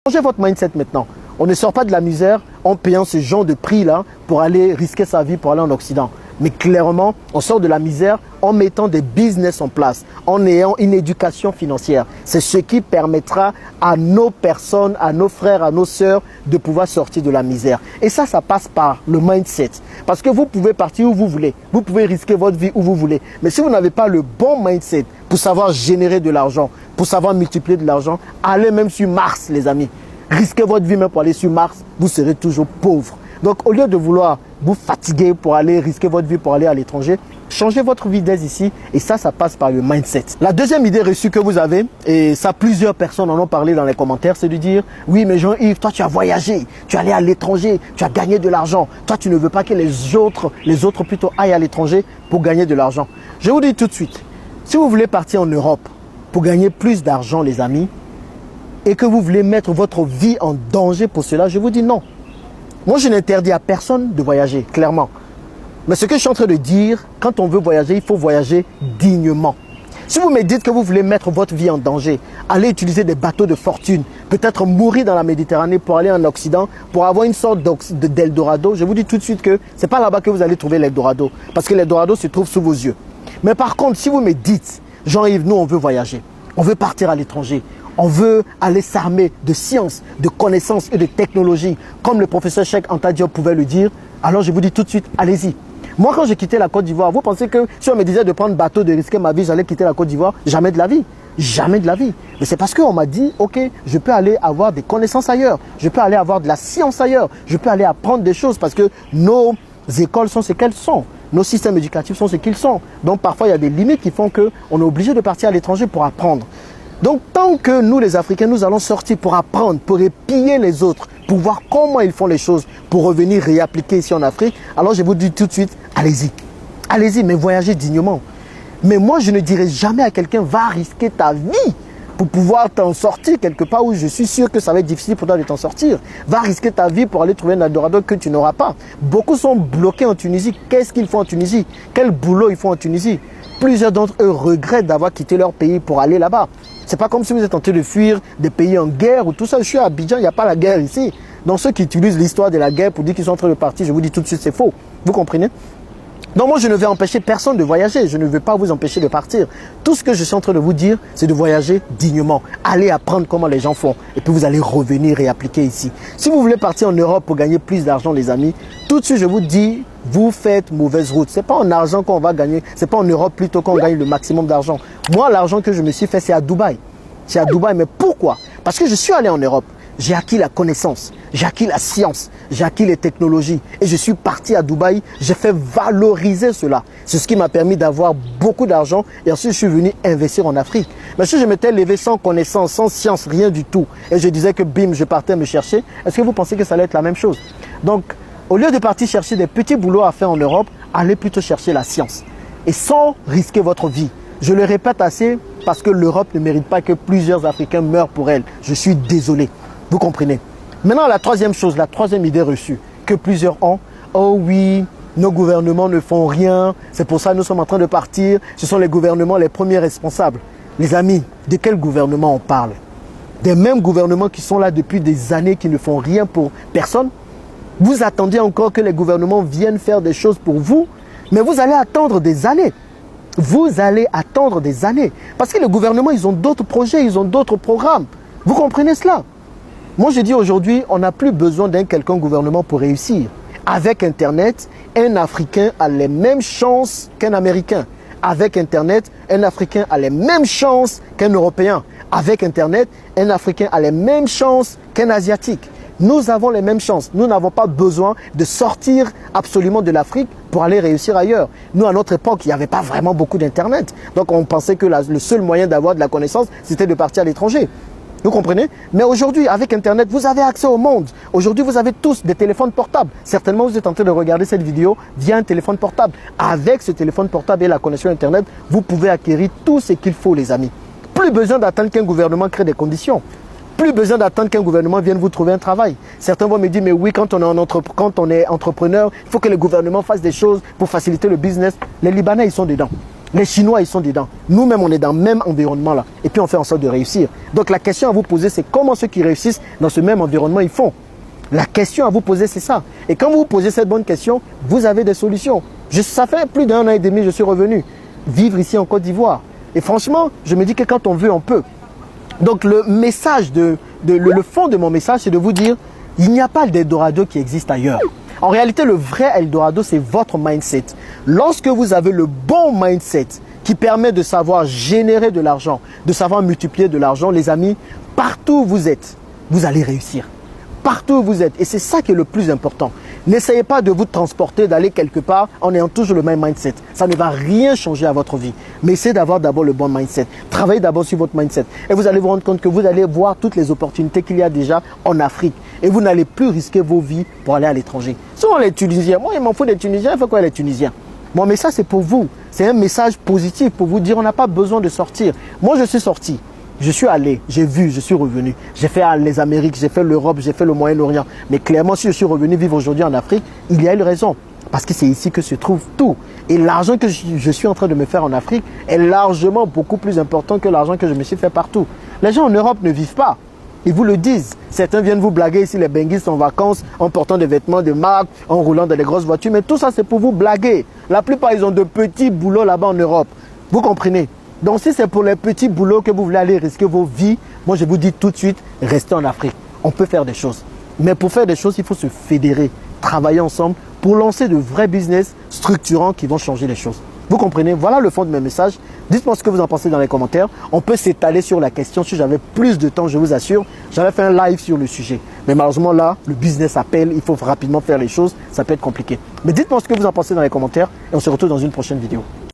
Changez votre mindset maintenant. On ne sort pas de la misère en payant ce genre de prix-là pour aller risquer sa vie pour aller en Occident. Mais clairement, on sort de la misère en mettant des business en place, en ayant une éducation financière. C'est ce qui permettra à nos personnes, à nos frères, à nos sœurs de pouvoir sortir de la misère. Et ça passe par le mindset. Parce que vous pouvez partir où vous voulez. Vous pouvez risquer votre vie où vous voulez. Mais si vous n'avez pas le bon mindset pour savoir générer de l'argent, pour savoir multiplier de l'argent, allez même sur Mars, les amis. Risquez votre vie même pour aller sur Mars, vous serez toujours pauvre. Donc, au lieu de vouloir vous fatiguer pour aller risquer votre vie pour aller à l'étranger, changez votre vie dès ici et ça passe par le mindset. La deuxième idée reçue que vous avez, et ça plusieurs personnes en ont parlé dans les commentaires, c'est de dire « Oui, mais Jean-Yves, toi tu as voyagé, tu es allé à l'étranger, tu as gagné de l'argent. Toi tu ne veux pas que les autres plutôt aillent à l'étranger pour gagner de l'argent. » Je vous dis tout de suite, si vous voulez partir en Europe pour gagner plus d'argent les amis, et que vous voulez mettre votre vie en danger pour cela, je vous dis non. Moi, je n'interdis à personne de voyager, clairement. Mais ce que je suis en train de dire, quand on veut voyager, il faut voyager dignement. Si vous me dites que vous voulez mettre votre vie en danger, aller utiliser des bateaux de fortune, peut-être mourir dans la Méditerranée pour aller en Occident, pour avoir une sorte d'Eldorado, je vous dis tout de suite que ce n'est pas là-bas que vous allez trouver l'Eldorado, parce que l'Eldorado se trouve sous vos yeux. Mais par contre, si vous me dites, Jean-Yves, nous on veut voyager, on veut partir à l'étranger, on veut aller s'armer de sciences, de connaissances et de technologies, comme le professeur Cheikh Anta Diop pouvait le dire, alors je vous dis tout de suite, allez-y. Moi, quand j'ai quitté la Côte d'Ivoire, vous pensez que si on me disait de prendre bateau, de risquer ma vie, j'allais quitter la Côte d'Ivoire? Jamais de la vie. Jamais de la vie. Mais c'est parce qu'on m'a dit, ok, je peux aller avoir des connaissances ailleurs, je peux aller avoir de la science ailleurs, je peux aller apprendre des choses parce que nos écoles sont ce qu'elles sont. Nos systèmes éducatifs sont ce qu'ils sont. Donc parfois, il y a des limites qui font qu'on est obligé de partir à l'étranger pour apprendre. Donc, tant que nous, les Africains, nous allons sortir pour apprendre, pour épier les autres, pour voir comment ils font les choses, pour revenir réappliquer ici en Afrique, alors je vous dis tout de suite, allez-y. Allez-y, mais voyagez dignement. Mais moi, je ne dirai jamais à quelqu'un, va risquer ta vie pour pouvoir t'en sortir quelque part où je suis sûr que ça va être difficile pour toi de t'en sortir. Va risquer ta vie pour aller trouver un Eldorado que tu n'auras pas. Beaucoup sont bloqués en Tunisie. Qu'est-ce qu'ils font en Tunisie? Quel boulot ils font en Tunisie? Plusieurs d'entre eux regrettent d'avoir quitté leur pays pour aller là-bas. C'est pas comme si vous êtes en train de fuir des pays en guerre ou tout ça. Je suis à Abidjan, il n'y a pas la guerre ici. Donc ceux qui utilisent l'histoire de la guerre pour dire qu'ils sont en train de partir, je vous dis tout de suite, c'est faux. Vous comprenez? Donc moi, je ne vais empêcher personne de voyager. Je ne veux pas vous empêcher de partir. Tout ce que je suis en train de vous dire, c'est de voyager dignement. Allez apprendre comment les gens font. Et puis vous allez revenir et appliquer ici. Si vous voulez partir en Europe pour gagner plus d'argent, les amis, tout de suite, je vous dis, vous faites mauvaise route. Ce n'est pas en argent qu'on va gagner. Ce n'est pas en Europe plutôt qu'on gagne le maximum d'argent. Moi, l'argent que je me suis fait, c'est à Dubaï. C'est à Dubaï. Mais pourquoi? Parce que je suis allé en Europe. J'ai acquis la connaissance, j'ai acquis la science, j'ai acquis les technologies et je suis parti à Dubaï, j'ai fait valoriser cela. C'est ce qui m'a permis d'avoir beaucoup d'argent et ensuite je suis venu investir en Afrique. Mais si je m'étais levé sans connaissance, sans science, rien du tout et je disais que bim, je partais me chercher, est-ce que vous pensez que ça allait être la même chose? Donc, au lieu de partir chercher des petits boulots à faire en Europe, allez plutôt chercher la science et sans risquer votre vie. Je le répète assez parce que l'Europe ne mérite pas que plusieurs Africains meurent pour elle. Je suis désolé. Vous comprenez? Maintenant, la troisième chose, la troisième idée reçue que plusieurs ont, oh oui, nos gouvernements ne font rien, c'est pour ça que nous sommes en train de partir, ce sont les gouvernements les premiers responsables. Les amis, de quel gouvernement on parle? Des mêmes gouvernements qui sont là depuis des années, qui ne font rien pour personne? Vous attendez encore que les gouvernements viennent faire des choses pour vous, mais vous allez attendre des années. Vous allez attendre des années. Parce que les gouvernements, ils ont d'autres projets, ils ont d'autres programmes. Vous comprenez cela? Moi, je dis aujourd'hui, on n'a plus besoin d'un quelconque gouvernement pour réussir. Avec Internet, un Africain a les mêmes chances qu'un Américain. Avec Internet, un Africain a les mêmes chances qu'un Européen. Avec Internet, un Africain a les mêmes chances qu'un Asiatique. Nous avons les mêmes chances. Nous n'avons pas besoin de sortir absolument de l'Afrique pour aller réussir ailleurs. Nous, à notre époque, il n'y avait pas vraiment beaucoup d'Internet. Donc, on pensait que le seul moyen d'avoir de la connaissance, c'était de partir à l'étranger. Vous comprenez? Mais aujourd'hui, avec Internet, vous avez accès au monde. Aujourd'hui, vous avez tous des téléphones portables. Certainement, vous êtes en train de regarder cette vidéo via un téléphone portable. Avec ce téléphone portable et la connexion Internet, vous pouvez acquérir tout ce qu'il faut, les amis. Plus besoin d'attendre qu'un gouvernement crée des conditions. Plus besoin d'attendre qu'un gouvernement vienne vous trouver un travail. Certains vont me dire, mais oui, quand on est entrepreneur, il faut que le gouvernement fasse des choses pour faciliter le business. Les Libanais, ils sont dedans. Les Chinois, ils sont dedans. Nous-mêmes, on est dans le même environnement là. Et puis, on fait en sorte de réussir. Donc, la question à vous poser, c'est comment ceux qui réussissent dans ce même environnement, ils font. La question à vous poser, c'est ça. Et quand vous vous posez cette bonne question, vous avez des solutions. Ça fait plus d'1 an et demi que je suis revenu vivre ici en Côte d'Ivoire. Et franchement, je me dis que quand on veut, on peut. Donc, le message, le fond de mon message, c'est de vous dire, il n'y a pas d'Eldorado qui existe ailleurs. En réalité, le vrai Eldorado, c'est votre mindset. Lorsque vous avez le bon mindset qui permet de savoir générer de l'argent, de savoir multiplier de l'argent, les amis, partout où vous êtes, vous allez réussir. Partout où vous êtes. Et c'est ça qui est le plus important. N'essayez pas de vous transporter, d'aller quelque part en ayant toujours le même mindset. Ça ne va rien changer à votre vie. Mais essayez d'avoir d'abord le bon mindset. Travaillez d'abord sur votre mindset. Et vous allez vous rendre compte que vous allez voir toutes les opportunités qu'il y a déjà en Afrique. Et vous n'allez plus risquer vos vies pour aller à l'étranger. Souvent les Tunisiens, moi il m'en fout des Tunisiens, il faut quoi les Tunisiens? Bon, mais ça c'est pour vous. C'est un message positif pour vous dire on n'a pas besoin de sortir. Moi je suis sorti. Je suis allé, j'ai vu, je suis revenu. J'ai fait les Amériques, j'ai fait l'Europe, j'ai fait le Moyen-Orient. Mais clairement, si je suis revenu vivre aujourd'hui en Afrique, il y a une raison. Parce que c'est ici que se trouve tout. Et l'argent que je suis en train de me faire en Afrique est largement beaucoup plus important que l'argent que je me suis fait partout. Les gens en Europe ne vivent pas. Ils vous le disent. Certains viennent vous blaguer ici, les benguistes en vacances, en portant des vêtements de marque, en roulant dans des grosses voitures. Mais tout ça, c'est pour vous blaguer. La plupart, ils ont de petits boulots là-bas en Europe. Vous comprenez? Donc, si c'est pour les petits boulots que vous voulez aller risquer vos vies, moi, je vous dis tout de suite, restez en Afrique. On peut faire des choses. Mais pour faire des choses, il faut se fédérer, travailler ensemble pour lancer de vrais business structurants qui vont changer les choses. Vous comprenez? Voilà le fond de mes messages. Dites-moi ce que vous en pensez dans les commentaires. On peut s'étaler sur la question. Si j'avais plus de temps, je vous assure, j'avais fait un live sur le sujet. Mais malheureusement, là, le business appelle. Il faut rapidement faire les choses. Ça peut être compliqué. Mais dites-moi ce que vous en pensez dans les commentaires et on se retrouve dans une prochaine vidéo.